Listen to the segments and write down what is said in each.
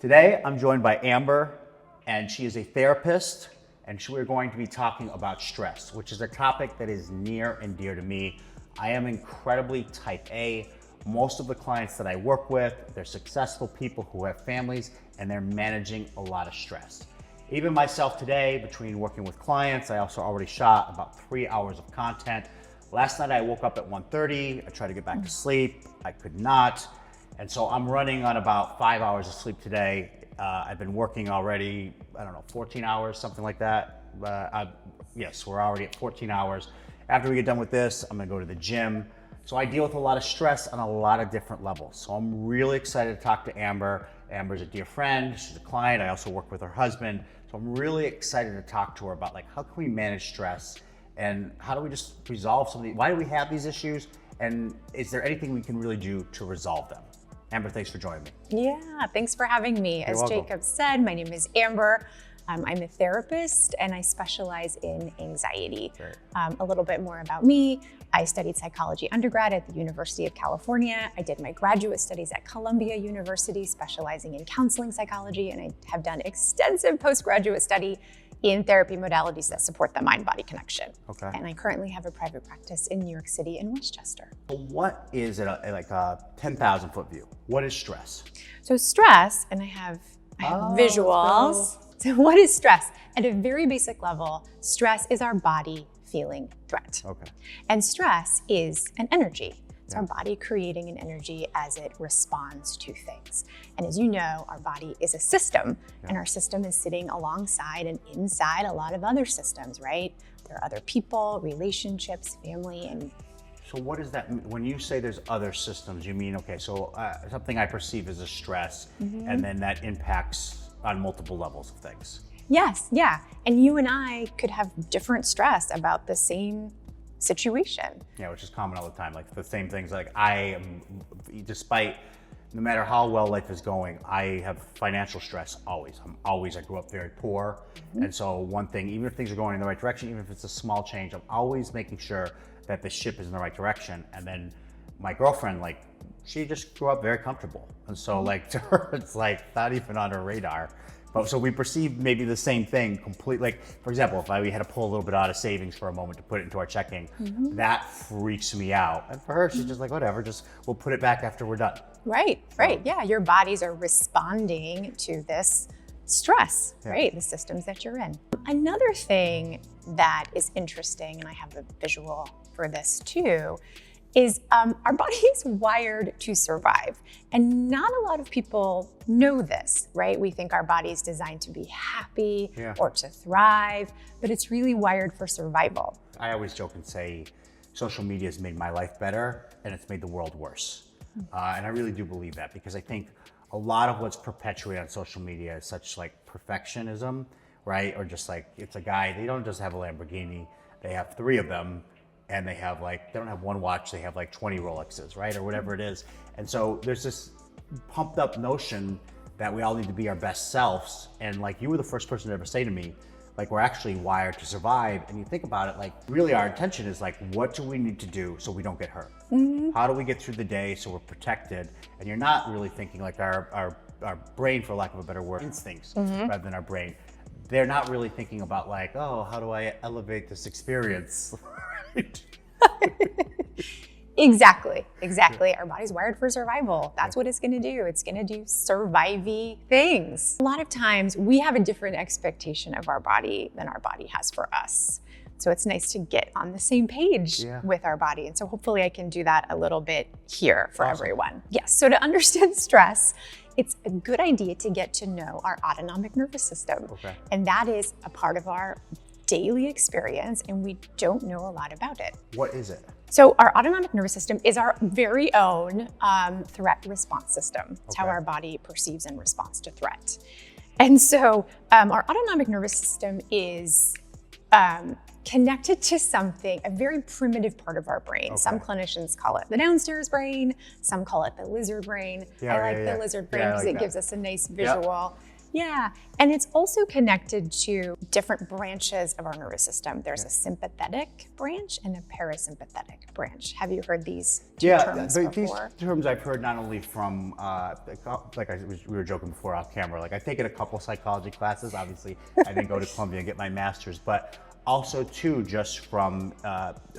Today, I'm joined by Amber, and she is a therapist, and we're going to be talking about stress, which is a topic that is near and dear to me. I am incredibly type A. Most of the clients that I work with, they're successful people who have families, and they're managing a lot of stress. Even myself today, between working with clients, I also already shot about 3 hours of content. Last night I woke up at 1:30, I tried to get back to sleep, I could not. And so I'm running on about 5 hours of sleep today. I've been working already, 14 hours, something like that. Yes, we're already at 14 hours. After we get done with this, I'm gonna go to the gym. So I deal with a lot of stress on a lot of different levels. So I'm really excited to talk to Amber. Amber's a dear friend, she's a client. I also work with her husband. So I'm really excited to talk to her about how can we manage stress and how do we just resolve some of these, why do we have these issues? And is there anything we can really do to resolve them? Amber, thanks for joining me. Yeah, thanks for having me. As Jacob said, my name is Amber. I'm a therapist and I specialize in anxiety. A little bit more about me. I studied psychology undergrad at the University of California. I did my graduate studies at Columbia University, specializing in counseling psychology, and I have done extensive postgraduate study in therapy modalities that support the mind-body connection. Okay. And I currently have a private practice in New York City and Westchester. So what is it, like a 10,000 foot view? What is stress? So stress, and I have visuals. So what is stress? At a very basic level, stress is our body feeling threat. Okay. And stress is an energy. It's our body creating an energy as it responds to things. And as you know, our body is a system, and our system is sitting alongside and inside a lot of other systems, right? There are other people, relationships, family, and so what does that mean? When you say there's other systems, you mean, okay, so something I perceive as a stress, and then that impacts on multiple levels of things. Yes, yeah. And you and I could have different stress about the same situation. Yeah, which is common all the time. Like the same things, like I am, despite, no matter how well life is going, I have financial stress always. I grew up very poor. And so one thing, even if things are going in the right direction, even if it's a small change, I'm always making sure that the ship is in the right direction. And then my girlfriend, she just grew up very comfortable. And so to her, it's not even on her radar. But so we perceive maybe the same thing completely. For example, if we had to pull a little bit out of savings for a moment to put it into our checking, that freaks me out. And for her, she's just like, whatever, we'll put it back after we're done. Right. Yeah, your bodies are responding to this stress, right? The systems that you're in. Another thing that is interesting, and I have a visual for this too, is our body is wired to survive. And not a lot of people know this, right? We think our body is designed to be happy or to thrive, but it's really wired for survival. I always joke and say, social media has made my life better and it's made the world worse. And I really do believe that, because I think a lot of what's perpetuated on social media is such perfectionism, right? Or just it's a guy, they don't just have a Lamborghini, they have 3 of them. And they have they don't have one watch, they have 20 Rolexes, right? Or whatever it is. And so there's this pumped up notion that we all need to be our best selves. And you were the first person to ever say to me, we're actually wired to survive. And you think about it, really our intention is what do we need to do so we don't get hurt? How do we get through the day so we're protected? And you're not really thinking our brain, for lack of a better word, instincts rather than our brain. They're not really thinking about oh, how do I elevate this experience? Exactly. Our body's wired for survival. That's what it's gonna do. It's gonna do survivey things. A lot of times we have a different expectation of our body than our body has for us. So it's nice to get on the same page with our body. And so hopefully I can do that a little bit here for everyone. Yes, so to understand stress, it's a good idea to get to know our autonomic nervous system. And that is a part of our daily experience, and we don't know a lot about it. What is it? So our autonomic nervous system is our very own threat response system. It's how our body perceives and responds to threat. And so our autonomic nervous system is connected to something, a very primitive part of our brain. Some clinicians call it the downstairs brain, some call it the lizard brain. I like the lizard brain because it gives us a nice visual. Yeah, and it's also connected to different branches of our nervous system. There's a sympathetic branch and a parasympathetic branch. Have you heard these two terms before? These terms I've heard not only from, we were joking before off camera, like I've taken a couple psychology classes. Obviously, I didn't go to Columbia and get my master's, but also too, just from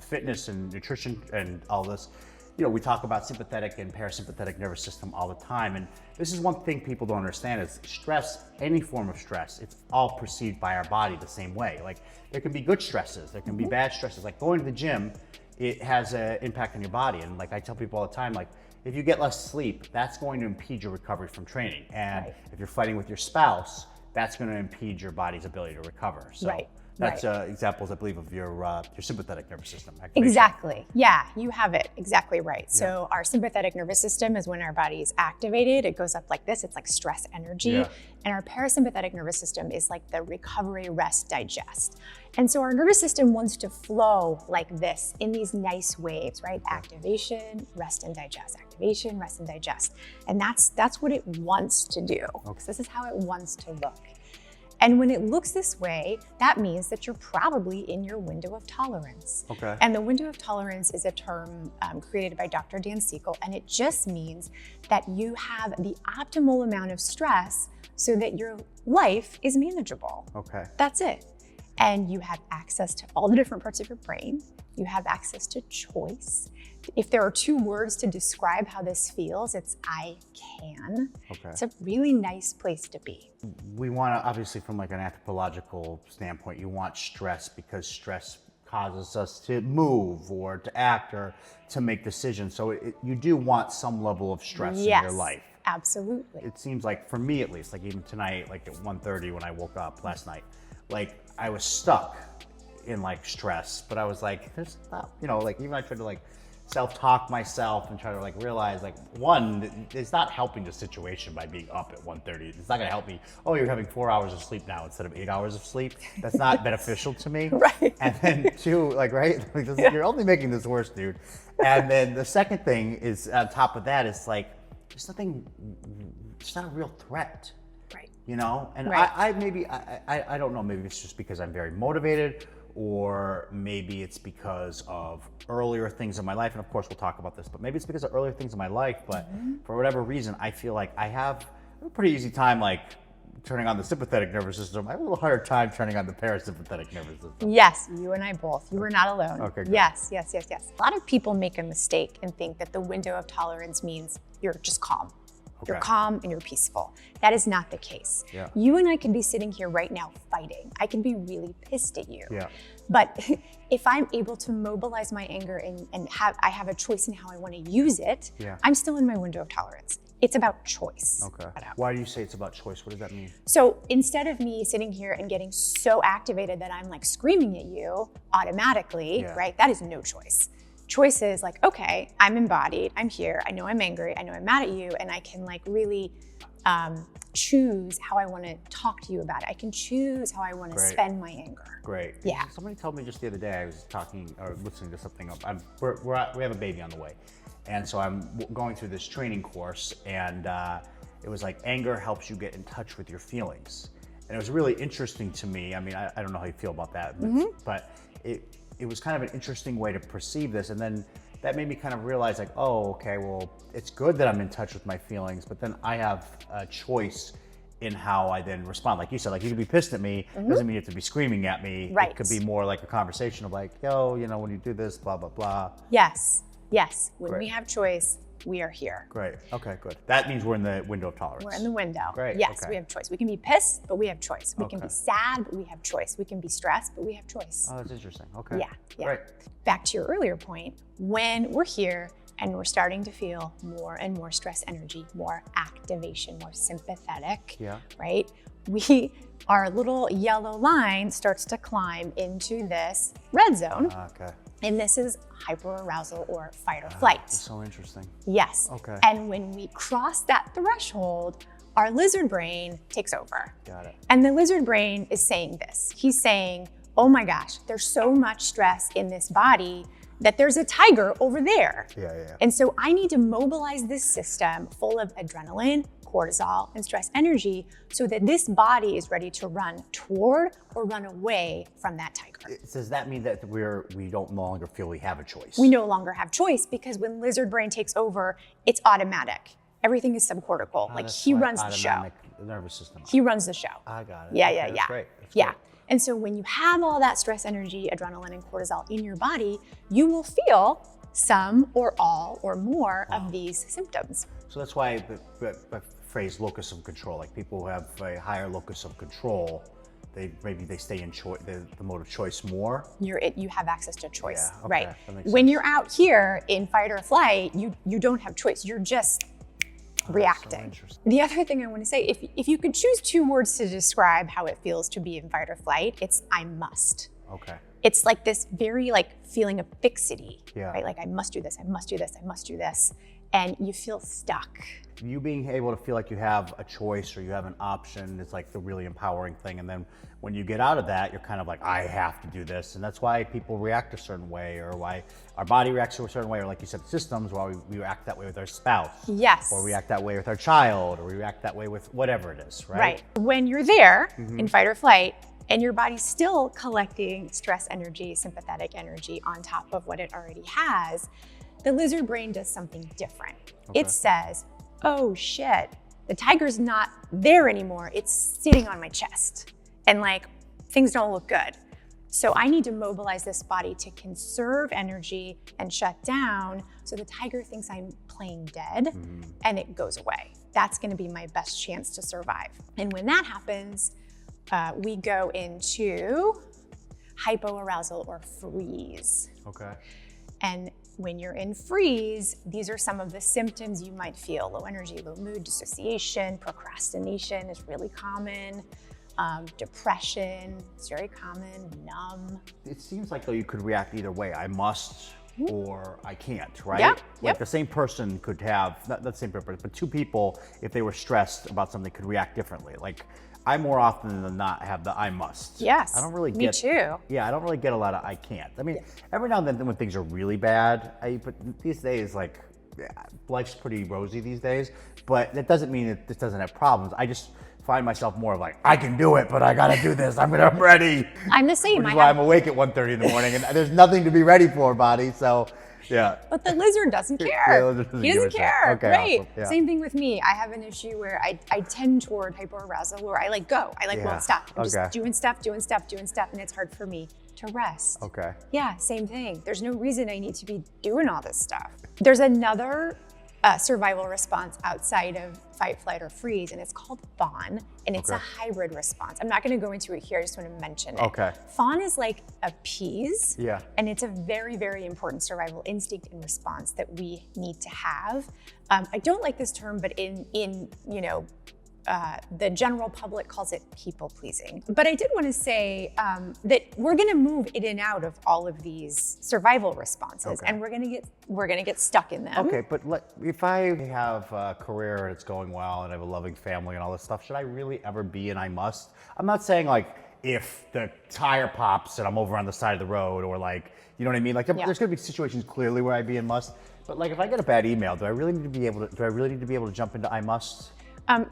fitness and nutrition and all this. You know, we talk about sympathetic and parasympathetic nervous system all the time. And this is one thing people don't understand is stress, any form of stress, it's all perceived by our body the same way. Like there can be good stresses, there can be bad stresses. Like going to the gym, it has an impact on your body. And like I tell people all the time, like if you get less sleep, that's going to impede your recovery from training. And if you're fighting with your spouse, that's going to impede your body's ability to recover. So that's examples, I believe, of your sympathetic nervous system activation. Exactly. Yeah, you have it exactly right. So our sympathetic nervous system is when our body is activated. It goes up like this. It's like stress energy. And our parasympathetic nervous system is like the recovery, rest, digest. And so our nervous system wants to flow like this in these nice waves, right? Activation, rest and digest. Activation, rest and digest. And that's what it wants to do. So this is how it wants to look. And when it looks this way, that means that you're probably in your window of tolerance. And the window of tolerance is a term created by Dr. Dan Siegel, and it just means that you have the optimal amount of stress so that your life is manageable. That's it. And you have access to all the different parts of your brain. You have access to choice. If there are two words to describe how this feels, it's I can. It's a really nice place to be. We want to, obviously from like an anthropological standpoint, you want stress because stress causes us to move or to act or to make decisions. So you do want some level of stress in your life. Absolutely. It seems like for me at least, like even tonight, like at 1:30 when I woke up last night, like I was stuck in like stress, but I was like, there's not, you know, like even I tried to like self-talk myself and try to like realize like one, it's not helping the situation by being up at 1:30. It's not gonna help me. Oh, you're having 4 hours of sleep now instead of 8 hours of sleep. That's not beneficial to me. And then two, like, right? Like, you're only making this worse, dude. And then the second thing is on top of that is like, there's nothing, it's not a real threat. You know? And I don't know, maybe it's just because I'm very motivated, or maybe it's because of earlier things in my life. And of course we'll talk about this, but maybe it's because of earlier things in my life, but for whatever reason, I feel like I have a pretty easy time like turning on the sympathetic nervous system. I have a little harder time turning on the parasympathetic nervous system. Yes, you and I both. You are not alone. Okay, good. Yes. A lot of people make a mistake and think that the window of tolerance means you're just calm. You're calm and you're peaceful. That is not the case. You and I could be sitting here right now fighting. I can be really pissed at you. But if I'm able to mobilize my anger and I have a choice in how I want to use it, I'm still in my window of tolerance. It's about choice. Why do you say it's about choice? What does that mean? So instead of me sitting here and getting so activated that I'm like screaming at you automatically, right? That is no choice. Choice is like, okay, I'm embodied, I'm here, I know I'm angry, I know I'm mad at you, and I can like really choose how I want to talk to you about it. I can choose how I want to spend my anger. Somebody told me just the other day, I was talking or listening to something, we have a baby on the way. And so I'm going through this training course, and it was like anger helps you get in touch with your feelings. And it was really interesting to me. I mean, I don't know how you feel about that, but it was kind of an interesting way to perceive this. And then that made me kind of realize like, oh, okay, well, it's good that I'm in touch with my feelings, but then I have a choice in how I then respond. Like you said, like you could be pissed at me, doesn't mean you have to be screaming at me. It could be more like a conversation of like, yo, you know, when you do this, blah, blah, blah. Yes. When we have choice, we are here. Okay, good. That means we're in the window of tolerance. We're in the window. Yes, we have choice. We can be pissed, but we have choice. We can be sad, but we have choice. We can be stressed, but we have choice. Oh, that's interesting. Okay. Back to your earlier point, when we're here and we're starting to feel more and more stress energy, more activation, more sympathetic, right? Our little yellow line starts to climb into this red zone. And this is hypoarousal or fight or flight. That's so interesting. Yes. And when we cross that threshold, our lizard brain takes over. And the lizard brain is saying this. He's saying, oh my gosh, there's so much stress in this body that there's a tiger over there. And so I need to mobilize this system full of adrenaline, cortisol and stress energy so that this body is ready to run toward or run away from that tiger. Does that mean that we don't no longer feel we have a choice? We no longer have choice because when lizard brain takes over, it's automatic. Everything is subcortical. Like he runs the show. Autonomic nervous system. He runs the show. I got it. Yeah, Okay, yeah, that's yeah. Great. That's Yeah. great. And so when you have all that stress energy, adrenaline and cortisol in your body, you will feel some or all or more of these symptoms. So that's why the phrase locus of control, like people who have a higher locus of control, maybe they stay in the mode of choice more. You have access to choice, Yeah, okay, right? that makes When sense. you're out here in fight or flight, you don't have choice. You're just reacting. So interesting. The other thing I want to say, if you could choose 2 words to describe how it feels to be in fight or flight, it's I must. Okay. It's like this very feeling of fixity, Yeah. right? Like I must do this, I must do this, I must do this. And you feel stuck. You being able to feel like you have a choice or you have an option is like the really empowering thing. And then when you get out of that, you're kind of like, I have to do this. And that's why people react a certain way, or why our body reacts to a certain way, or like you said, systems, why we react that way with our spouse. Yes. Or we react that way with our child, or we react that way with whatever it is, right? Right. When you're there in fight or flight, and your body's still collecting stress energy, sympathetic energy on top of what it already has, the lizard brain does something different. Okay. It says, oh shit, the tiger's not there anymore. It's sitting on my chest. And things don't look good. So I need to mobilize this body to conserve energy and shut down so the tiger thinks I'm playing dead and it goes away. That's gonna be my best chance to survive. And when that happens, we go into hypoarousal or freeze. Okay. And when you're in freeze, these are some of the symptoms you might feel. Low energy, low mood, dissociation, procrastination is really common. Depression is very common, numb. It seems like though you could react either way. I must or I can't, right? Yep, Like yep. the same person could have, not the same person, but 2 people, if they were stressed about something, could react differently. Like I more often than not have the I must. Yes, I don't really me get. too. Yeah, I don't really get a lot of I can't. I mean, every now and then when things are really bad, but these days, life's pretty rosy these days, but that doesn't mean it doesn't have problems. I just find myself more of I can do it, but I gotta do this. I'm ready. I'm the same. Which is why I'm awake at 1:30 in the morning, and there's nothing to be ready for, body. So, yeah. But the lizard doesn't Yeah, care. the lizard doesn't He give doesn't a shit. care. Okay, Right. awesome. Yeah. Same thing with me. I have an issue where I tend toward hypoarousal, where I go. I Yeah. won't stop. I'm Okay. just doing stuff, and it's hard for me to rest. Okay. Yeah, same thing. There's no reason I need to be doing all this stuff. There's another survival response outside of fight, flight, or freeze, and it's called fawn, and it's a hybrid response. I'm not going to go into it here. I just want to mention it. Okay. Fawn is like appease, Yeah. and it's a very, very important survival instinct and response that we need to have. I don't like this term, but in the general public calls it people pleasing. But I did want to say that we're going to move in and out of all of these survival responses, and we're going to get stuck in them. Okay, but if I have a career and it's going well and I have a loving family and all this stuff, should I really ever be in I must? I'm not saying if the tire pops and I'm over on the side of the road, or you know what I mean? There's gonna be situations clearly where I'd be in must, but if I get a bad email, do I really need to be able to jump into I must?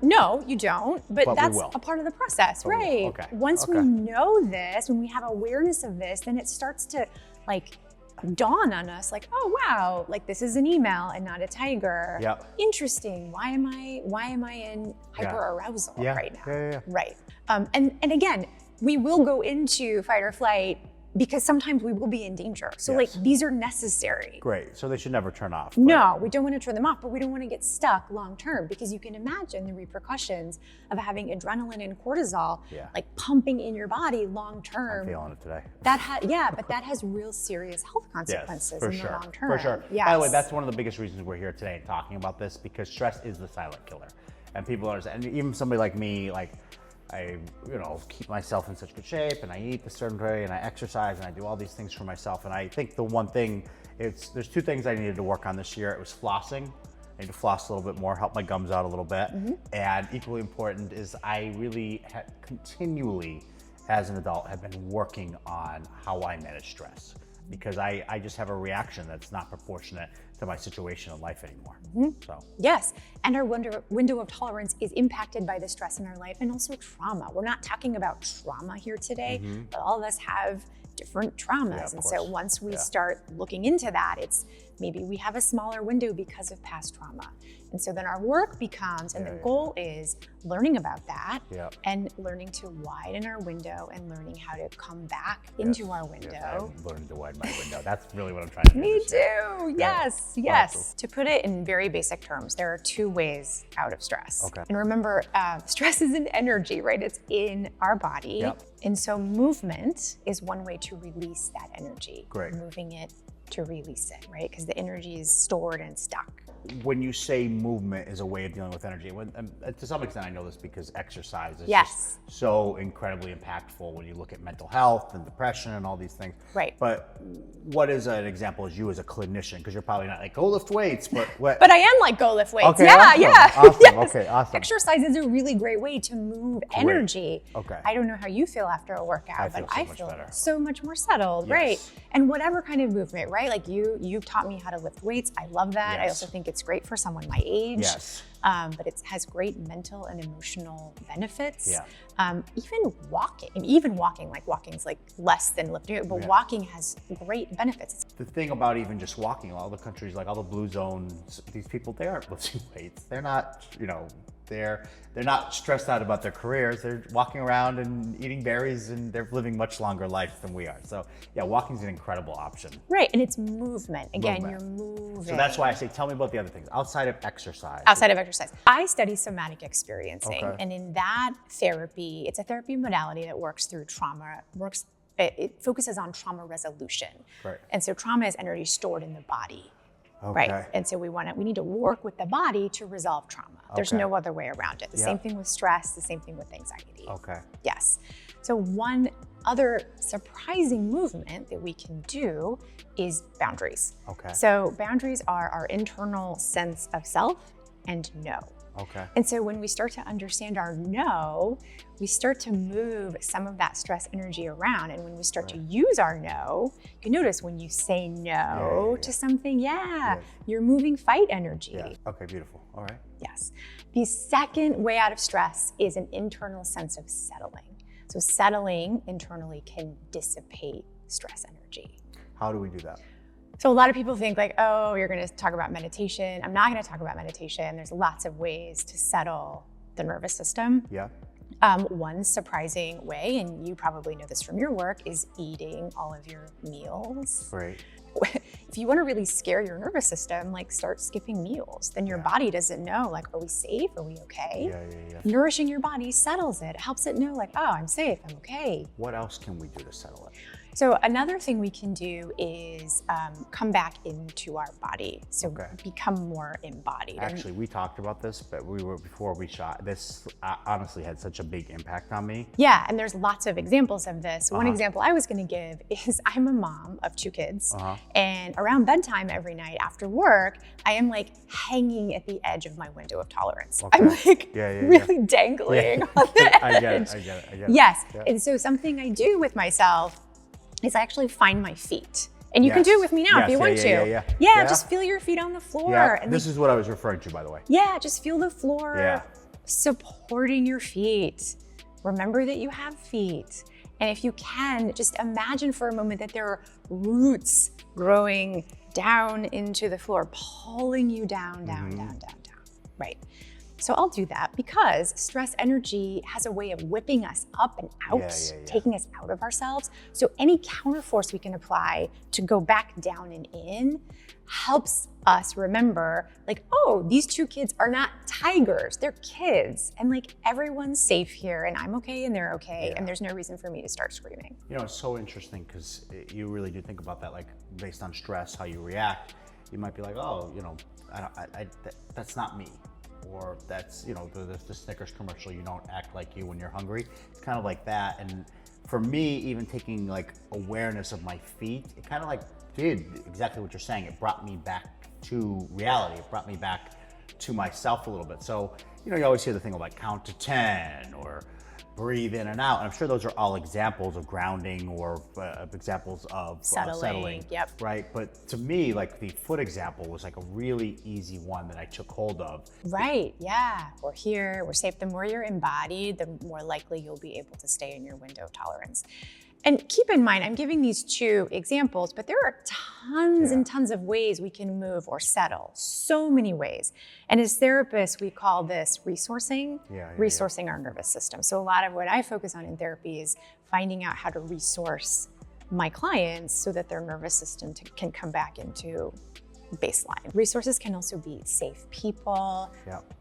No, you don't, but we that's will. a part of the process, But we will. right? Okay. Once we know this, when we have awareness of this, then it starts to dawn on us oh wow, this is an email and not a tiger. Yep. Interesting. Why am I in hyperarousal right now? Yeah. Right. And again, we will go into fight or flight because sometimes we will be in danger. So Yes. these are necessary. Great. So they should never turn off. No, we don't want to turn them off, but we don't want to get stuck long term, because you can imagine the repercussions of having adrenaline and cortisol pumping in your body long term. I'm feeling it today. But that has real serious health consequences in the long term. For sure. Yes. By the way, that's one of the biggest reasons we're here today and talking about this, because stress is the silent killer. And people understand, and even somebody like me, I keep myself in such good shape, and I eat a certain way, and I exercise, and I do all these things for myself. And I think the one thing, there's 2 things I needed to work on this year. It was flossing. I need to floss a little bit more, help my gums out a little bit. And equally important is I really continually, as an adult, have been working on how I manage stress. because I just have a reaction that's not proportionate to my situation in life anymore. So yes, and our window of tolerance is impacted by the stress in our life and also trauma. We're not talking about trauma here today, but all of us have different traumas. And so once we start looking into that, it's maybe we have a smaller window because of past trauma. And so then our work becomes, and the goal is learning about that and learning to widen our window and learning how to come back into our window. I'm learning to widen my window. That's really what I'm trying to do. Me too. Yes, yes. Awesome. To put it in very basic terms, there are two ways out of stress. Okay. And remember, stress is an energy, right? It's in our body. And so movement is one way to release that energy. Great. Moving it to release it, right? Because the energy is stored and stuck. When you say movement is a way of dealing with energy, to some extent I know this because exercise is Yes. just so incredibly impactful when you look at mental health and depression and all these things. Right. But what is an example as you as a clinician? Because you're probably not like, go lift weights, but what? But I am like, go lift weights. Okay, Yeah, awesome, yeah. awesome, Yes. okay, awesome. Exercise is a really great way to move energy. Okay. I don't know how you feel after a workout, but I much feel better. so much more settled, Yes. right? And whatever kind of movement, right? Like you've taught me how to lift weights. I love that. I Yes. also think it's great for someone my age. Yes. But it has great mental and emotional benefits. Yeah. Even walking, like walking's like less than lifting, but walking has great benefits. The thing about even just walking, all the countries, like all the blue zones, these people, they aren't lifting weights. They're not, they're not stressed out about their careers. They're walking around and eating berries, and they're living much longer life than we are. So yeah, walking's an incredible option. Right, and it's movement. Again, Movement. you're moving. So that's why I say, tell me about the other things outside of exercise. Outside of exercise. I study somatic experiencing, Okay. and in that therapy, it's a therapy modality that works through trauma, it focuses on trauma resolution. Right. And so trauma is energy stored in the body. Okay. Right. And so we need to work with the body to resolve trauma. There's Okay. no other way around it. The same thing with stress, the same thing with anxiety. Okay. Yes. So one other surprising movement that we can do is boundaries. Okay. So boundaries are our internal sense of self and no. Okay. And so when we start to understand our no, we start to move some of that stress energy around. And when we start to use our no, you notice when you say no to something, you're moving fight energy. Yeah. Okay, beautiful. All right. Yes. The second way out of stress is an internal sense of settling. So settling internally can dissipate stress energy. How do we do that? So a lot of people think like, oh, you're going to talk about meditation. I'm not going to talk about meditation. There's lots of ways to settle the nervous system. Yeah. One surprising way, and you probably know this from your work, is eating all of your meals. Great. If you want to really scare your nervous system, like start skipping meals. Then your body doesn't know, like, are we safe? Are we okay? Yeah. Nourishing your body settles it. It helps it know, like, oh, I'm safe. I'm okay. What else can we do to settle it? So another thing we can do is come back into our body. So become more embodied. Actually, we talked about this, but before we shot. This honestly had such a big impact on me. Yeah, and there's lots of examples of this. One example I was going to give is I'm a mom of 2 kids, and around bedtime every night after work, I am like hanging at the edge of my window of tolerance. Okay. I'm like really dangling on the edge. I get it. Yes, and so something I do with myself is I actually find my feet. And you can do it with me now if you want to. Yeah, just feel your feet on the floor. Yeah, and this is what I was referring to, by the way. Yeah, just feel the floor supporting your feet. Remember that you have feet. And if you can, just imagine for a moment that there are roots growing down into the floor, pulling you down, down. Right. So I'll do that because stress energy has a way of whipping us up and out, taking us out of ourselves. So any counterforce we can apply to go back down and in helps us remember, like, oh, these 2 kids are not tigers, they're kids. And like everyone's safe here and I'm okay and they're okay. And there's no reason for me to start screaming. You know, it's so interesting because you really do think about that, like based on stress, how you react. You might be like, oh, that's not me. Or that's, the Snickers commercial, you don't act like you when you're hungry. It's kind of like that. And for me, even taking like awareness of my feet, it kind of like did exactly what you're saying. It brought me back to reality. It brought me back to myself a little bit. So, you always hear the thing of like count to 10 or breathe in and out. And I'm sure those are all examples of grounding or examples of settling. Yep. Right. But to me, like the foot example was like a really easy one that I took hold of. Right. Yeah. We're here. We're safe. The more you're embodied, the more likely you'll be able to stay in your window of tolerance. And keep in mind, I'm giving these 2 examples, but there are tons and tons of ways we can move or settle. So many ways. And as therapists, we call this resourcing, resourcing our nervous system. So a lot of what I focus on in therapy is finding out how to resource my clients so that their nervous system can come back into baseline. Resources can also be safe people,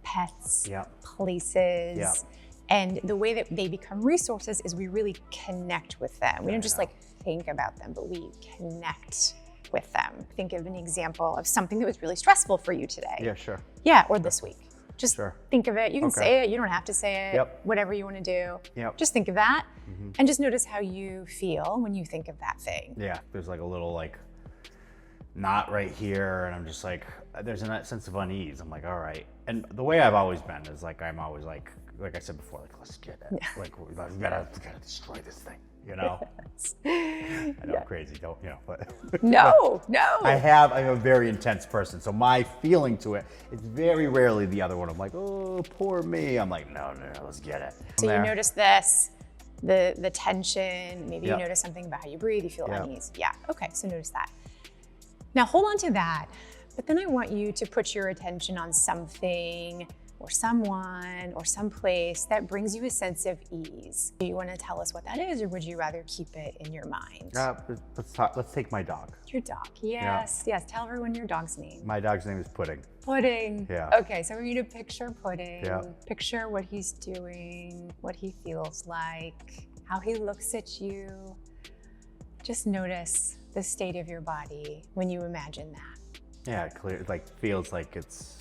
pets, places. And the way that they become resources is we really connect with them. We don't just like think about them, but we connect with them. Think of an example of something that was really stressful for you today. Yeah, sure. Yeah, or this week. Just think of it. You can say it, you don't have to say it, whatever you want to do. Just think of that and just notice how you feel when you think of that thing. Yeah, there's like a little like knot right here, and I'm just like, there's a sense of unease. I'm like, all right. And the way I've always been is like, I'm always like I said before, like, let's get it. Like, we gotta destroy this thing, you know? I know I'm crazy, don't, you know, but. No. I'm a very intense person. So my feeling to it, it's very rarely the other one. I'm like, oh, poor me. I'm like, no, let's get it. So you notice this, the tension, maybe you notice something about how you breathe, you feel unease. Yeah, okay, so notice that. Now hold on to that, but then I want you to put your attention on something or someone or someplace that brings you a sense of ease. Do you want to tell us what that is, or would you rather keep it in your mind? Let's take my dog. Your dog, yes. Tell everyone your dog's name. My dog's name is Pudding. Pudding. Yeah. Okay, so we're going to picture Pudding. Yeah. Picture what he's doing, what he feels like, how he looks at you. Just notice the state of your body when you imagine that. Yeah, clear. Like feels like it's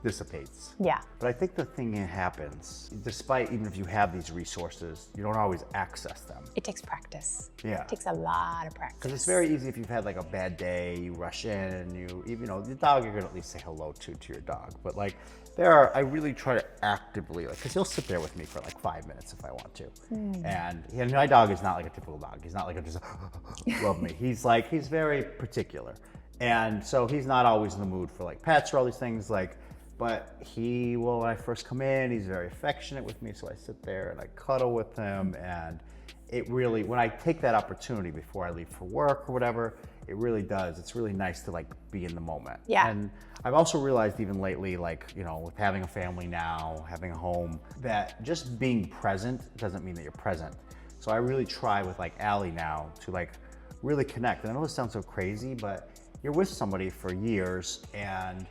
dissipates. Yeah. But I think the thing that happens, despite even if you have these resources, you don't always access them. It takes practice. Yeah. It takes a lot of practice. Because it's very easy if you've had like a bad day, you rush in, you know, the dog you're gonna at least say hello to your dog. But like I really try to actively, like, because he'll sit there with me for like 5 minutes if I want to. And my dog is not like a typical dog. He's not like a just love me. He's very particular. And so he's not always in the mood for like pets or all these things, like, but he will, when I first come in, he's very affectionate with me. So I sit there and I cuddle with him. And it really, when I take that opportunity before I leave for work or whatever, it really does. It's really nice to like be in the moment. Yeah. And I've also realized even lately, like, you know, with having a family now, having a home, that just being present doesn't mean that you're present. So I really try with like Allie now to like really connect. And I know this sounds so crazy, but you're with somebody for years and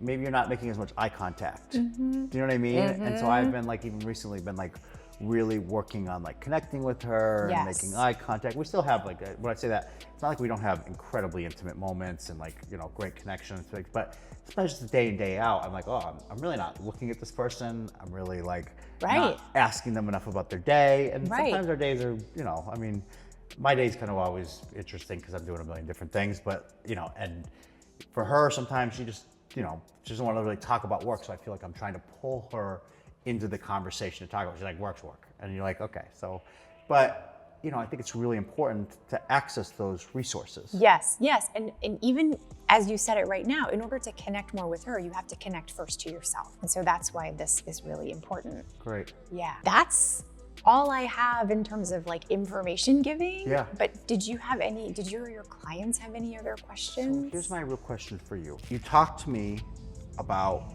maybe you're not making as much eye contact. Do you know what I mean? And so I've been like, even recently been like really working on like connecting with her and making eye contact. We still have like, when I say that, it's not like we don't have incredibly intimate moments and like, you know, great connections, but especially day in, day out, I'm like, oh, I'm really not looking at this person. I'm really like not asking them enough about their day. And sometimes our days are, you know, I mean, my day's kind of always interesting because I'm doing a million different things, but you know, and for her, sometimes she just, you know, she doesn't want to really talk about work. So I feel like I'm trying to pull her into the conversation to talk about. She's like, work's work. And you're like, okay. So, but, you know, I think it's really important to access those resources. Yes. And even as you said it right now, in order to connect more with her, you have to connect first to yourself. And so that's why this is really important. Great. Yeah. That's all I have in terms of like information giving. Yeah. But did you or your clients have any other questions? So here's my real question for you. You talked to me about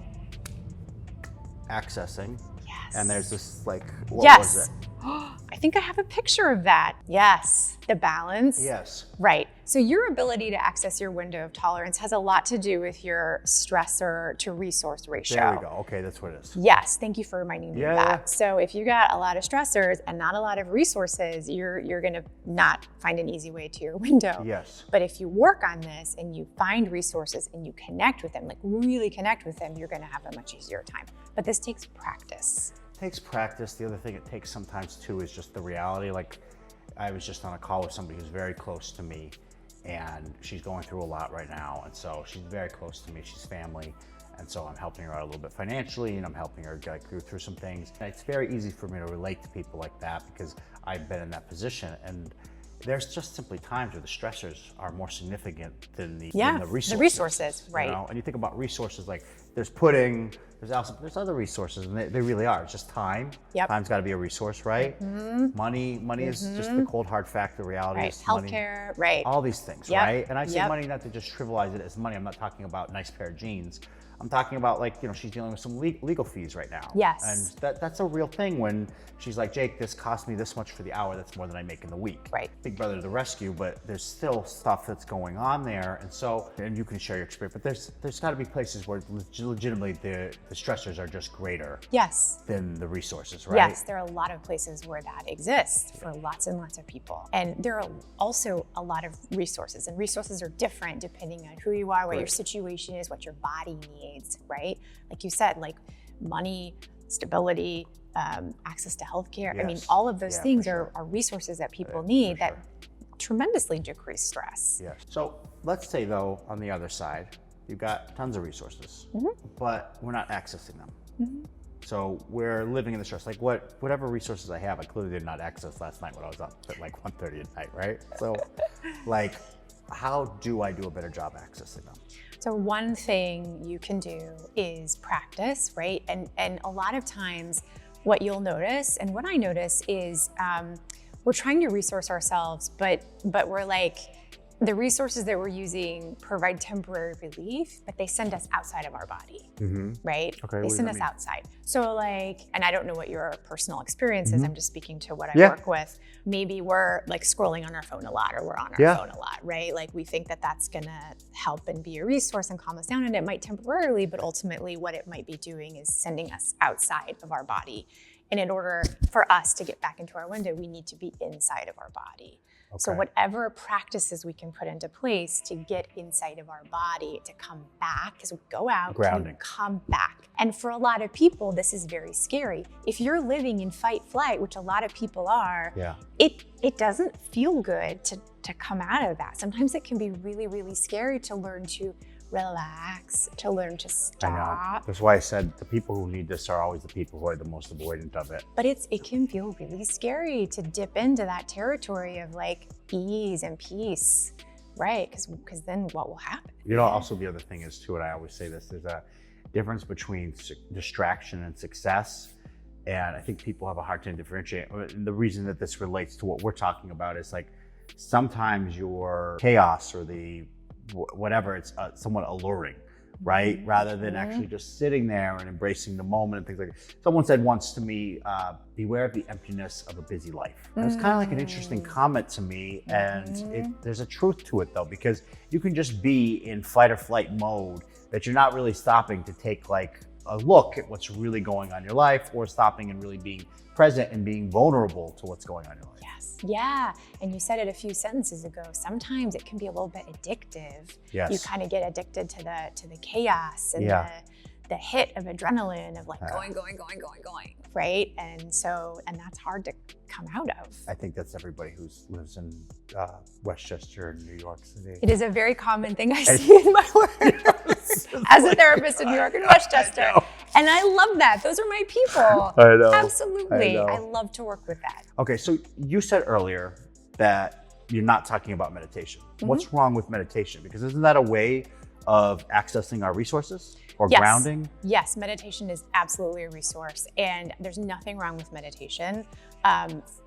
accessing. Yes. And there's this like, what was it? I think I have a picture of that. Yes, the balance. Yes. Right. So your ability to access your window of tolerance has a lot to do with your stressor to resource ratio. There we go. Okay, that's what it is. Yes, thank you for reminding me of that. So if you got a lot of stressors and not a lot of resources, you're gonna not find an easy way to your window. Yes. But if you work on this and you find resources and you connect with them, like really connect with them, you're gonna have a much easier time. But this takes practice. Takes practice. The other thing it takes sometimes too is just the reality. Like I was just on a call with somebody who's very close to me and she's going through a lot right now. And so she's very close to me, she's family. And so I'm helping her out a little bit financially, and I'm helping her go through some things. And it's very easy for me to relate to people like that because I've been in that position. And there's just simply times where the stressors are more significant than the resources. The resources, right. You know? And you think about resources like there's pudding, there's other resources, and they really are. It's just time. Yep. Time's got to be a resource, right? Money is just the cold hard fact. The reality is money. Healthcare, right. All these things, right? And I say money not to just trivialize it as money. I'm not talking about a nice pair of jeans. I'm talking about, like, you know, she's dealing with some legal fees right now. Yes. And that's a real thing when she's like, Jake, this cost me this much for the hour. That's more than I make in the week. Right. Big brother to the rescue, but there's still stuff that's going on there. And so, and you can share your experience, but there's got to be places where legitimately the stressors are just greater. Yes. Than the resources, right? Yes, there are a lot of places where that exists for lots and lots of people. And there are also a lot of resources, and resources are different depending on who you are, what your situation is, what your body needs, right? Like you said, like money, stability, access to healthcare. Yes. I mean, all of those things sure. are resources that people need that tremendously decrease stress. Yes. So let's say, though, on the other side, you've got tons of resources, but we're not accessing them. So we're living in the stress. Like whatever resources I have, I clearly did not access last night when I was up at like 1:30 at night, right? So like, how do I do a better job accessing them? So one thing you can do is practice, right? And a lot of times what you'll notice, and what I notice is we're trying to resource ourselves, but we're like, the resources that we're using provide temporary relief, but they send us outside of our body, right? Okay, they send us outside. So like, and I don't know what your personal experience is, I'm just speaking to what I work with. Maybe we're like scrolling on our phone a lot, or we're on our phone a lot, right? Like we think that that's gonna help and be a resource and calm us down, and it might temporarily, but ultimately what it might be doing is sending us outside of our body. And in order for us to get back into our window, we need to be inside of our body. Okay. So whatever practices we can put into place to get inside of our body, to come back, because we go out, grounding, come back. And for a lot of people, this is very scary. If you're living in fight flight, which a lot of people are, it doesn't feel good to come out of that. Sometimes it can be really, really scary to learn to relax, to learn to stop. I know. That's why I said the people who need this are always the people who are the most avoidant of it. But it can feel really scary to dip into that territory of like ease and peace, right? Because then what will happen? You know, also the other thing is too, and I always say this, there's a difference between distraction and success. And I think people have a hard time differentiating. And the reason that this relates to what we're talking about is like, sometimes your chaos or the whatever, it's somewhat alluring, right? Rather than actually just sitting there and embracing the moment and things like that. Someone said once to me, beware of the emptiness of a busy life. And it's kind of like an interesting comment to me. And there's a truth to it though, because you can just be in fight or flight mode that you're not really stopping to take like a look at what's really going on in your life, or stopping and really being present and being vulnerable to what's going on in your life. Yes. Yeah. And you said it a few sentences ago. Sometimes it can be a little bit addictive. Yes. You kind of get addicted to the chaos and the hit of adrenaline of like going, right? And that's hard to come out of. I think that's everybody who lives in Westchester, New York City. It is a very common thing I see in my work as a therapist in New York and Westchester. And I love that. Those are my people. I know. Absolutely. I know. I love to work with that. Okay, so you said earlier that you're not talking about meditation. What's wrong with meditation? Because isn't that a way of accessing our resources or grounding? Yes, meditation is absolutely a resource, and there's nothing wrong with meditation.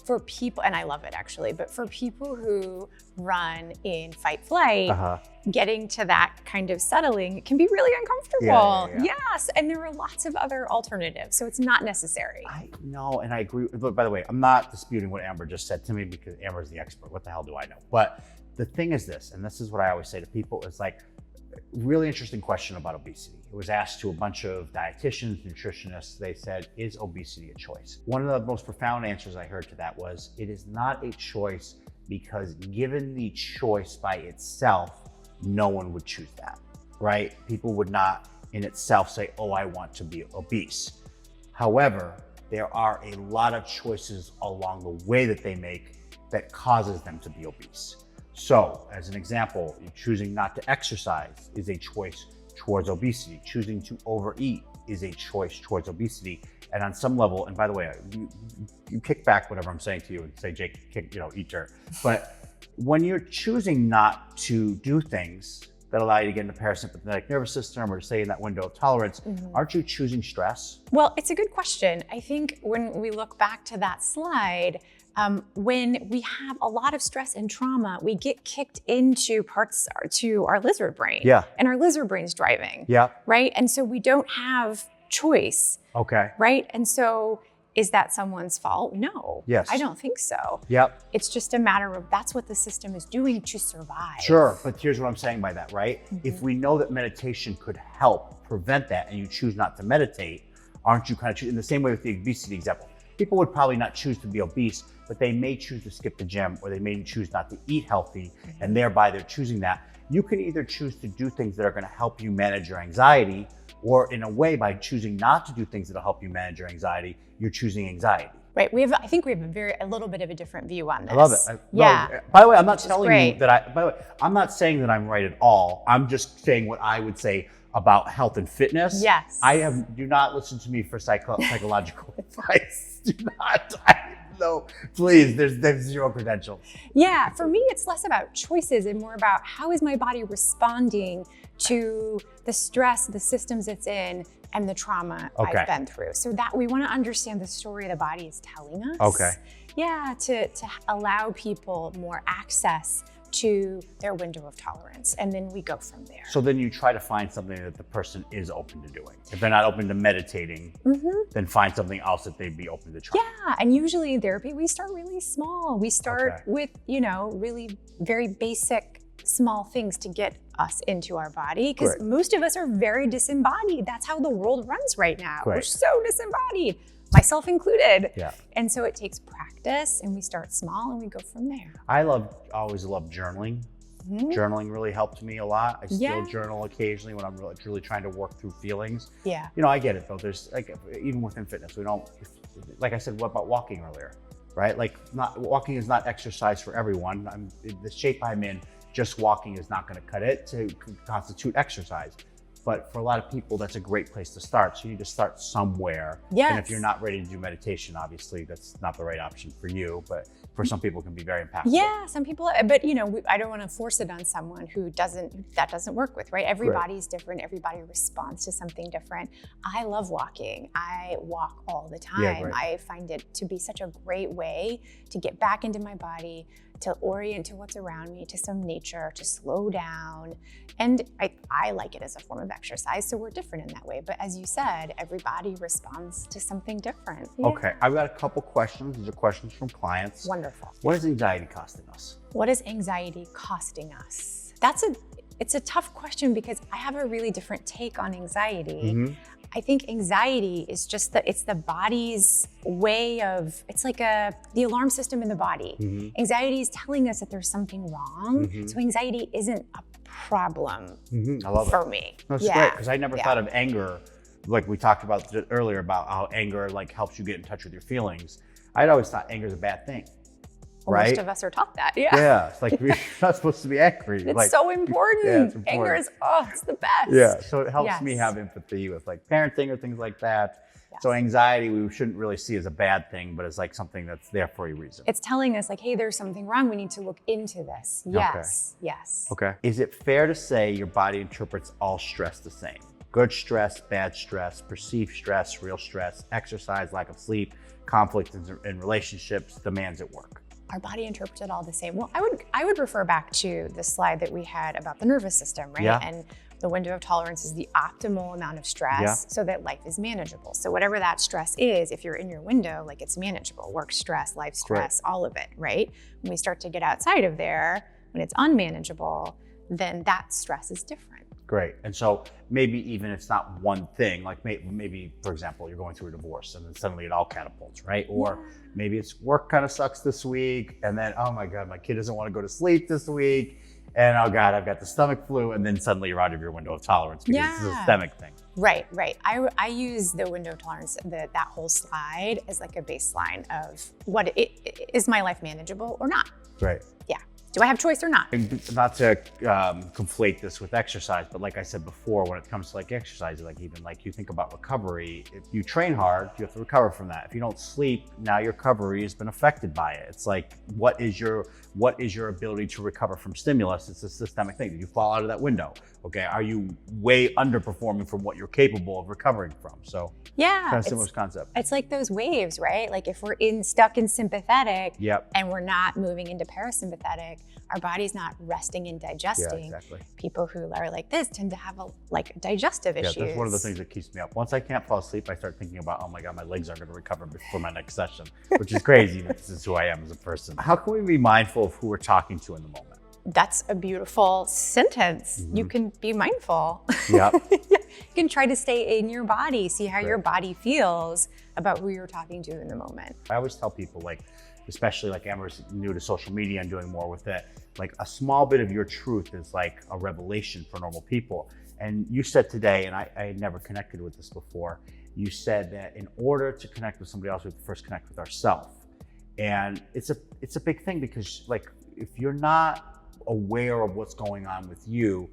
For people, and I love it actually, but for people who run in fight flight, getting to that kind of settling can be really uncomfortable. Yes, and there are lots of other alternatives, so it's not necessary. I know, and I agree. But by the way, I'm not disputing what Amber just said to me, because Amber's the expert. What the hell do I know? But the thing is this, and this is what I always say to people, is like, really interesting question about obesity. It was asked to a bunch of dietitians, nutritionists. They said, is obesity a choice? One of the most profound answers I heard to that was, it is not a choice, because given the choice by itself, no one would choose that, right? People would not in itself say, oh, I want to be obese. However, there are a lot of choices along the way that they make that causes them to be obese. So, as an example, choosing not to exercise is a choice towards obesity. Choosing to overeat is a choice towards obesity. And on some level, and by the way, you kick back whatever I'm saying to you and say, Jake, eat dirt. But when you're choosing not to do things that allow you to get in the parasympathetic nervous system or stay in that window of tolerance, aren't you choosing stress? Well, it's a good question. I think when we look back to that slide, when we have a lot of stress and trauma, we get kicked into parts to our lizard brain. Yeah. And our lizard brain's driving. Yeah. Right? And so we don't have choice. Okay. Right? And so is that someone's fault? No. Yes. I don't think so. Yep. It's just a matter of that's what the system is doing to survive. Sure, but here's what I'm saying by that, right? If we know that meditation could help prevent that and you choose not to meditate, aren't you kind of in the same way with the obesity example? People would probably not choose to be obese, but they may choose to skip the gym or they may choose not to eat healthy and thereby they're choosing that. You can either choose to do things that are going to help you manage your anxiety, or in a way, by choosing not to do things that'll help you manage your anxiety, you're choosing anxiety. Right. I think we have a little bit of a different view on this. I love it. Yeah. No, by the way, I'm not telling great. you that by the way, I'm not saying that I'm right at all. I'm just saying what I would say about health and fitness. Yes. Do not listen to me for psychological advice. Do not. No, please, there's zero credentials. Yeah, for me, it's less about choices and more about how is my body responding to the stress, the systems it's in, and the trauma I've been through. So that we want to understand the story the body is telling us. Okay. Yeah, to allow people more access to their window of tolerance. And then we go from there. So then you try to find something that the person is open to doing. If they're not open to meditating, then find something else that they'd be open to trying. Yeah, and usually in therapy, we start really small. We start with, really very basic, small things to get us into our body, because most of us are very disembodied. That's how the world runs right now. We're so disembodied, myself included. Yeah. And so it takes practice, and we start small and we go from there. I always love journaling. Journaling really helped me a lot. I still journal occasionally when I'm really trying to work through feelings. Yeah. I get it though. There's even within fitness, like I said, what about walking earlier, right? Walking is not exercise for everyone. The shape I'm in, just walking is not going to cut it to constitute exercise. But for a lot of people, that's a great place to start. So you need to start somewhere. Yes. And if you're not ready to do meditation, obviously that's not the right option for you. But for some people, it can be very impactful. Yeah, some people. But I don't want to force it on someone that doesn't work with. Right? Everybody's different. Everybody responds to something different. I love walking. I walk all the time. Yeah, right. I find it to be such a great way to get back into my body, to orient to what's around me, to some nature, to slow down. And I like it as a form of exercise, so we're different in that way. But as you said, everybody responds to something different. Yeah. Okay, I've got a couple questions. These are questions from clients. Wonderful. What is anxiety costing us? What is anxiety costing us? It's a tough question because I have a really different take on anxiety. I think anxiety is just it's the body's way of, it's like the alarm system in the body. Anxiety is telling us that there's something wrong. So anxiety isn't a problem I love for me. That's great, because I never thought of anger, like we talked about earlier about how anger helps you get in touch with your feelings. I'd always thought anger is a bad thing. Well, right? Most of us are taught that. Yeah. It's like we're not supposed to be angry. It's so important. Yeah, it's important. Anger is, it's the best. Yeah. So it helps me have empathy with parenting or things like that. Yes. So anxiety, we shouldn't really see as a bad thing, but it's something that's there for a reason. It's telling us hey, there's something wrong. We need to look into this. Yes. Okay. Yes. Okay. Is it fair to say your body interprets all stress the same? Good stress, bad stress, perceived stress, real stress, exercise, lack of sleep, conflict in relationships, demands at work. Our body interprets it all the same. Well, I would refer back to the slide that we had about the nervous system, right? Yeah. And the window of tolerance is the optimal amount of stress so that life is manageable. So whatever that stress is, if you're in your window, it's manageable. Work stress, life stress, all of it, right? When we start to get outside of there, when it's unmanageable, then that stress is different. Great. And so maybe even it's not one thing, maybe, for example, you're going through a divorce and then suddenly it all catapults, right? Or maybe it's work kind of sucks this week and then, oh my God, my kid doesn't want to go to sleep this week. And oh God, I've got the stomach flu. And then suddenly you're out of your window of tolerance because it's a systemic thing. Right. I use the window of tolerance, that whole slide as a baseline of is my life manageable or not? Right. Yeah. Do I have choice or not? And not to conflate this with exercise, but like I said before, when it comes to like exercise, like even like you think about recovery, if you train hard, you have to recover from that. If you don't sleep, now your recovery has been affected by it. It's like, what is your ability to recover from stimulus? It's a systemic thing. Did you fall out of that window? Okay, are you way underperforming from what you're capable of recovering from? So yeah, kind of similar concept. It's like those waves, right? Like if we're stuck in sympathetic Yep. and we're not moving into parasympathetic, our body's not resting and digesting. Yeah, exactly. People who are like this tend to have like digestive issues. Yeah, that's one of the things that keeps me up. Once I can't fall asleep, I start thinking about, oh my God, my legs aren't going to recover before my next session, which is crazy. This is who I am as a person. How can we be mindful of who we're talking to in the moment? That's a beautiful sentence. You can be mindful. Yep. You can try to stay in your body, see how your Right. body feels about who you're talking to in the moment. I always tell people, like, especially like Amber's new to social media and doing more with it, like a small bit of your truth is like a revelation for normal people. And you said today, and I had never connected with this before, you said that in order to connect with somebody else, we have to first connect with ourselves. And it's a big thing, because like if you're not aware of what's going on with you,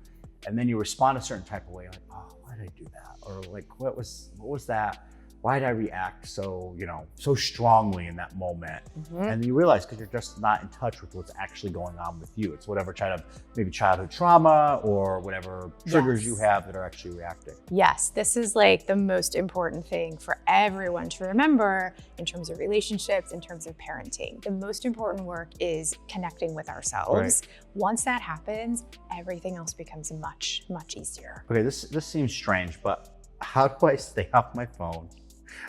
and then you respond a certain type of way, like, oh, why did I do that? Or like, what was that? Why did I react so strongly in that moment? And you realize, because you're just not in touch with what's actually going on with you. It's whatever maybe childhood trauma or whatever triggers you have that are actually reacting. Yes, this is like the most important thing for everyone to remember in terms of relationships, in terms of parenting. The most important work is connecting with ourselves. Right. Once that happens, everything else becomes much, much easier. Okay, this seems strange, but how do I stay off my phone?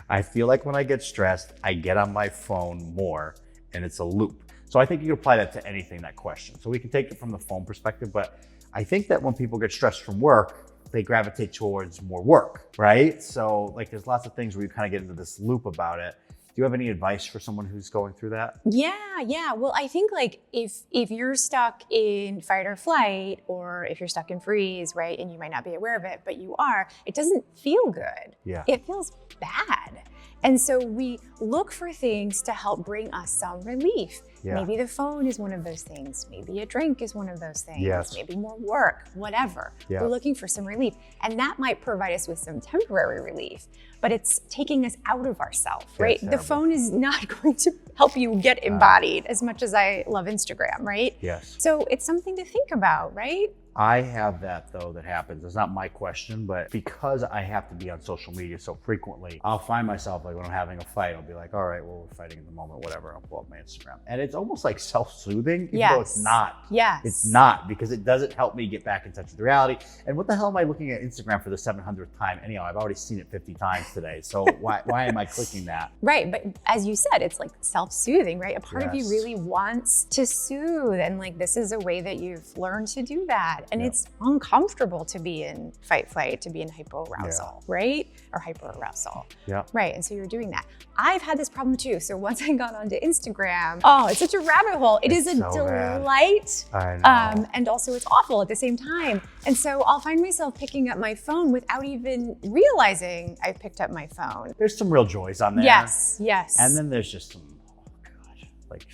I feel like when I get stressed, I get on my phone more, and it's a loop. So I think you can apply that to anything, that question. So we can take it from the phone perspective, but I think that when people get stressed from work, they gravitate towards more work, right? So like there's lots of things where you kind of get into this loop about it. Do you have any advice for someone who's going through that? Yeah. Well, I think like if you're stuck in fight or flight, or if you're stuck in freeze, right, and you might not be aware of it, but you are, it doesn't feel good. Yeah. It feels bad. And so we look for things to help bring us some relief. Yeah. Maybe the phone is one of those things. Maybe a drink is one of those things. Yes. Maybe more work, whatever. Yeah. We're looking for some relief. And that might provide us with some temporary relief, but it's taking us out of ourselves, right? The terrible. phone is not going to help you get embodied as much as I love Instagram, right? Yes. So it's something to think about, right? I have that though, that happens. It's not my question, but because I have to be on social media so frequently, I'll find myself like when I'm having a fight, I'll be like, all right, well, we're fighting at the moment, whatever. I'll pull up my Instagram. And it's almost like self-soothing, even though it's not. Yes. It's not, because it doesn't help me get back in touch with reality. And what the hell am I looking at Instagram for the 700th time? Anyhow, I've already seen it 50 times today. So why am I clicking that? Right, but as you said, it's like self-soothing, right? A part of you Yes. really wants to soothe, and like this is a way that you've learned to do that. And Yep. it's uncomfortable to be in fight flight, to be in hypoarousal, right? Or hyperarousal. Yeah. Right, and so you're doing that. I've had this problem too. So once I got onto Instagram, oh, it's such a rabbit hole. It is a so bad. delight. I know. And also it's awful at the same time. And so I'll find myself picking up my phone without even realizing I picked up my phone. There's some real joys on there. Yes. And then there's just some, oh gosh, like,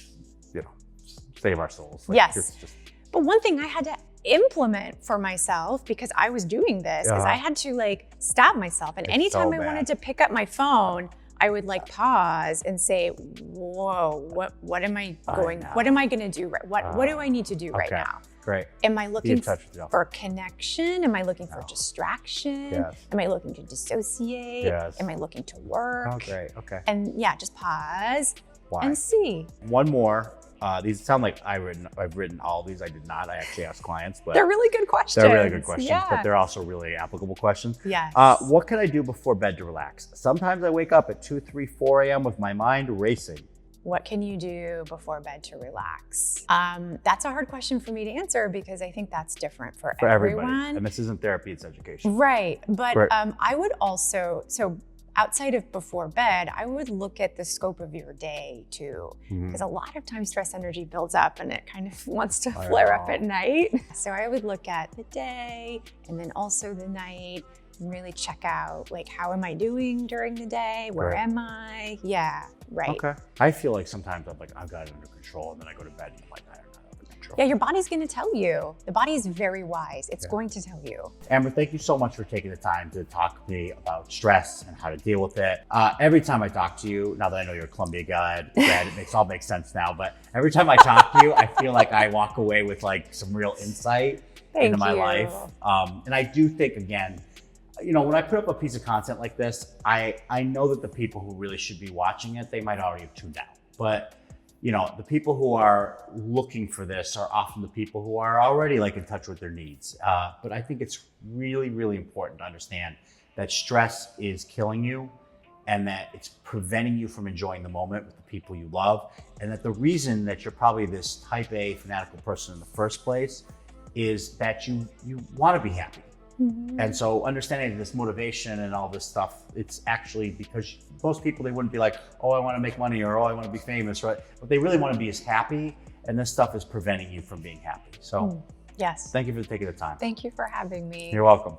save our souls. Like, Yes. it's just, But one thing I had to implement for myself, because I was doing this, is I had to like stop myself. And It's anytime so I bad. wanted to pick up my phone, I would like pause and say, whoa, what am I going to do right? What do I need to do right okay. now? Great. Am I looking touch with yourself. for connection? Am I looking for distraction? Yes. Am I looking to dissociate? Yes. Am I looking to work? Oh, great. Okay. And yeah, just pause Why? and see. One more. These sound like I've written all these. I did not. I actually asked clients, but They're really good questions. they're really good questions, Yeah. but they're also really applicable questions. Yes. What can I do before bed to relax? Sometimes I wake up at 2, 3, 4 a.m. with my mind racing. What can you do before bed to relax? That's a hard question for me to answer, because I think that's different for everybody. everyone. And this isn't therapy, it's education. Right. But Right. I would also, so outside of before bed, I would look at the scope of your day too. Because a lot of times stress energy builds up and it kind of wants to flare up at night. So I would look at the day and then also the night, and really check out, like, how am I doing during the day? Where Right. am I? Yeah, right. Okay. I feel like sometimes I'm like, I've got it under control, and then I go to bed and I'm like, I don't have it under true. Yeah, your body's going to tell you. The body's very wise. It's going to tell you. Amber, thank you so much for taking the time to talk to me about stress and how to deal with it. Every time I talk to you, now that I know you're a Columbia grad, it all makes sense now, but every time I talk to you, I feel like I walk away with like some real insight into my life. And I do think, again, you know, when I put up a piece of content like this, I know that the people who really should be watching it, they might already have tuned out. But, you know, the people who are looking for this are often the people who are already like in touch with their needs. But I think it's really, really important to understand that stress is killing you and that it's preventing you from enjoying the moment with the people you love. And that the reason that you're probably this type A fanatical person in the first place is that you want to be happy. Mm-hmm. And so understanding this motivation and all this stuff, it's actually because most people, they wouldn't be like, oh, I want to make money or oh, I want to be famous, right? But they really want to be as happy, and this stuff is preventing you from being happy. So yes. Thank you for taking the time. Thank you for having me. You're welcome.